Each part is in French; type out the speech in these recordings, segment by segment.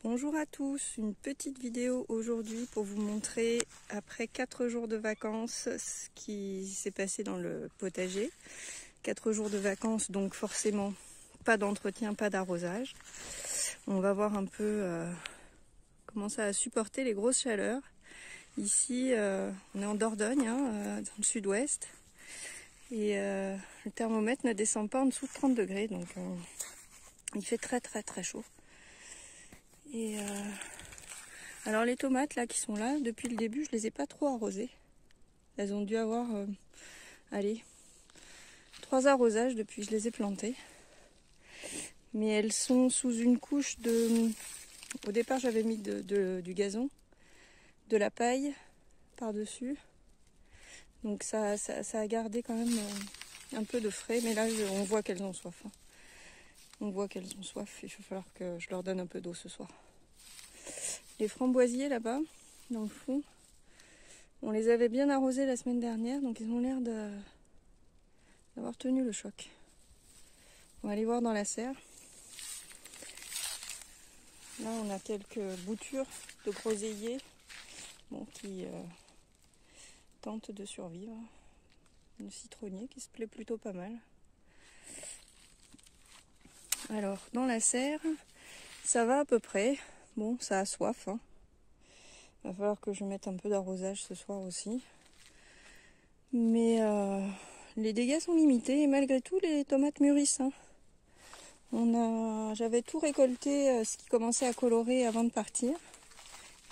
Bonjour à tous, une petite vidéo aujourd'hui pour vous montrer après 4 jours de vacances ce qui s'est passé dans le potager. 4 jours de vacances, donc forcément pas d'entretien, pas d'arrosage. On va voir un peu comment ça a supporté les grosses chaleurs. Ici on est en Dordogne, dans le sud-ouest, et le thermomètre ne descend pas en dessous de 30 degrés, donc il fait très chaud. Et alors les tomates là qui sont là, depuis le début je les ai pas trop arrosées. Elles ont dû avoir 3 arrosages depuis que je les ai plantées. Mais elles sont sous une couche de... Au départ j'avais mis du gazon, de la paille par-dessus. Donc ça a gardé quand même un peu de frais. Mais là on voit qu'elles ont soif. On voit qu'elles ont soif, il va falloir que je leur donne un peu d'eau ce soir. Les framboisiers là-bas, dans le fond, on les avait bien arrosés la semaine dernière, donc ils ont l'air d'avoir tenu le choc. On va aller voir dans la serre. Là on a quelques boutures de groseilliers qui tentent de survivre. Le citronnier qui se plaît plutôt pas mal. Alors dans la serre, ça va à peu près. Bon, ça a soif. Il va falloir que je mette un peu d'arrosage ce soir aussi. Mais les dégâts sont limités et malgré tout les tomates mûrissent. J'avais tout récolté, ce qui commençait à colorer avant de partir.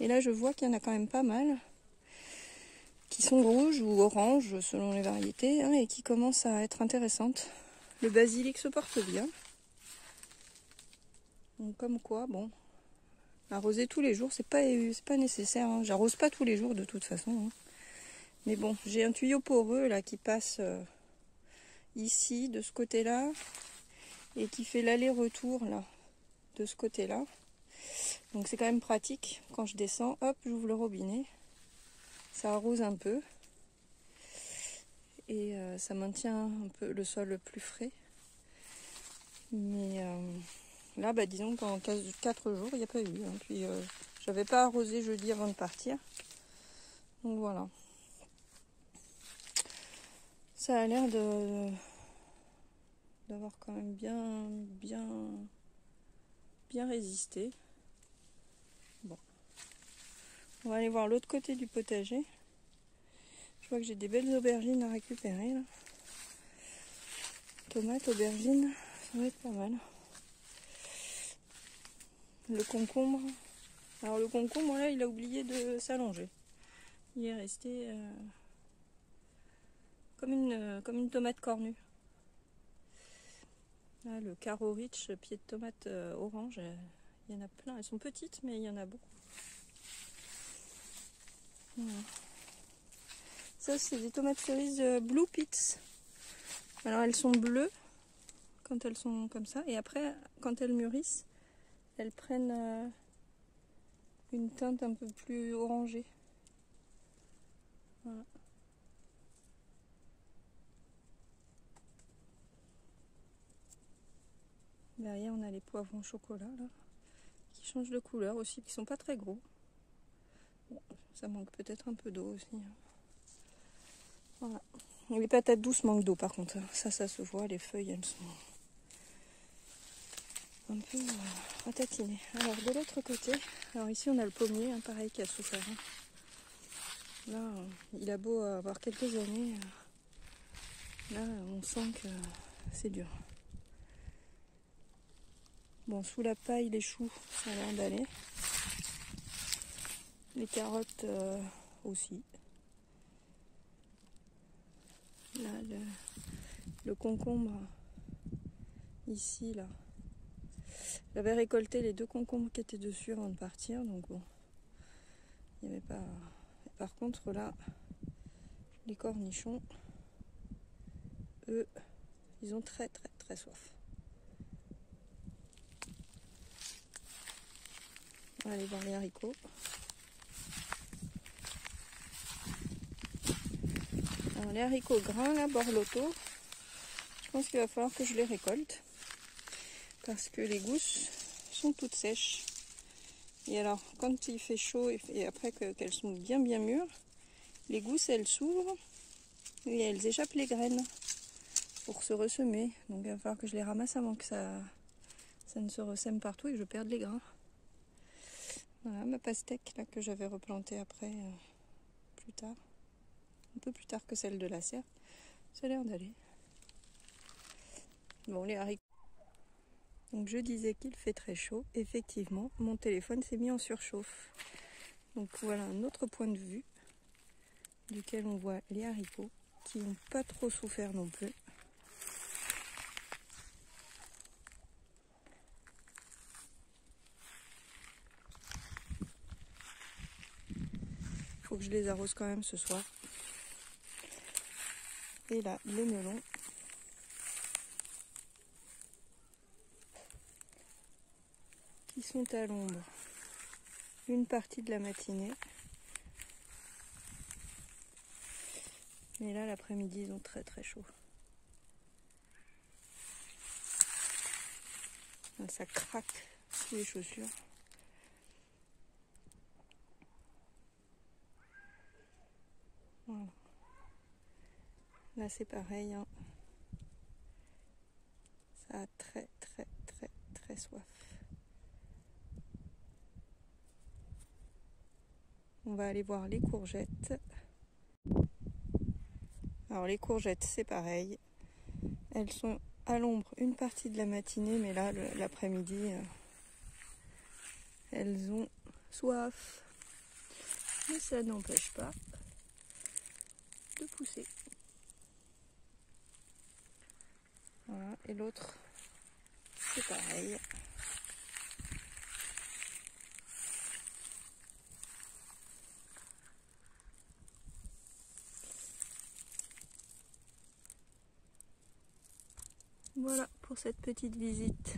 Et là je vois qu'il y en a quand même pas mal qui sont rouges ou oranges selon les variétés et qui commencent à être intéressantes. Le basilic se porte bien. Donc comme quoi, bon, arroser tous les jours c'est pas nécessaire. J'arrose pas tous les jours de toute façon. Mais bon, j'ai un tuyau poreux là qui passe ici de ce côté-là et qui fait l'aller-retour là de ce côté-là. Donc c'est quand même pratique. Quand je descends, hop, j'ouvre le robinet. Ça arrose un peu et ça maintient un peu le sol plus frais. Mais là, disons pendant 4 jours, il n'y a pas eu. Puis j'avais pas arrosé jeudi avant de partir. Donc voilà. Ça a l'air d'avoir quand même bien résisté. Bon. On va aller voir l'autre côté du potager. Je vois que j'ai des belles aubergines à récupérer là. Tomates, aubergines, ça va être pas mal. Le concombre. Alors le concombre là, il a oublié de s'allonger. Il est resté comme une tomate cornue. Là, le Caro Rich, pied de tomate orange, il y en a plein. Elles sont petites, mais il y en a beaucoup. Voilà. Ça, c'est des tomates cerises Blue Pits. Alors, elles sont bleues quand elles sont comme ça. Et après, quand elles mûrissent, elles prennent une teinte un peu plus orangée. Voilà. Derrière, on a les poivrons chocolat là, qui changent de couleur aussi, qui sont pas très gros. Bon, ça manque peut-être un peu d'eau aussi. Voilà. Les patates douces manquent d'eau par contre. Ça se voit, les feuilles elles sont un peu ratatinées. Alors de l'autre côté, alors ici on a le pommier, pareil, qui a souffert. Là, il a beau avoir quelques années, là on sent que c'est dur. Bon, sous la paille, les choux, ça a l'air d'aller. Les carottes aussi. Là, le concombre, ici, là. J'avais récolté les 2 concombres qui étaient dessus avant de partir, donc bon, il n'y avait pas... Par contre, là, les cornichons, eux, ils ont très soif. On va aller voir les haricots. Alors, les haricots grains, là, Borlotto, je pense qu'il va falloir que je les récolte. Parce que les gousses sont toutes sèches. Et alors, quand il fait chaud et après qu'elles sont bien mûres, les gousses, elles s'ouvrent et elles échappent les graines pour se ressemer. Donc il va falloir que je les ramasse avant que ça ne se ressème partout et que je perde les grains. Voilà ma pastèque là que j'avais replantée après, plus tard. Un peu plus tard que celle de la serre. Ça a l'air d'aller. Bon, les haricots. Donc je disais qu'il fait très chaud. Effectivement, mon téléphone s'est mis en surchauffe. Donc voilà un autre point de vue duquel on voit les haricots qui n'ont pas trop souffert non plus. Il faut que je les arrose quand même ce soir. Et là, les melons. Qui sont à l'ombre une partie de la matinée. Mais là, l'après-midi, ils ont très très chaud. Là, ça craque sous les chaussures. Voilà. Là, c'est pareil. Hein. Ça a très très très très soif. On va aller voir les courgettes. Alors les courgettes, c'est pareil. Elles sont à l'ombre une partie de la matinée, mais là, l'après-midi, elles ont soif. Mais ça n'empêche pas de pousser. Voilà, et l'autre, c'est pareil. Voilà pour cette petite visite.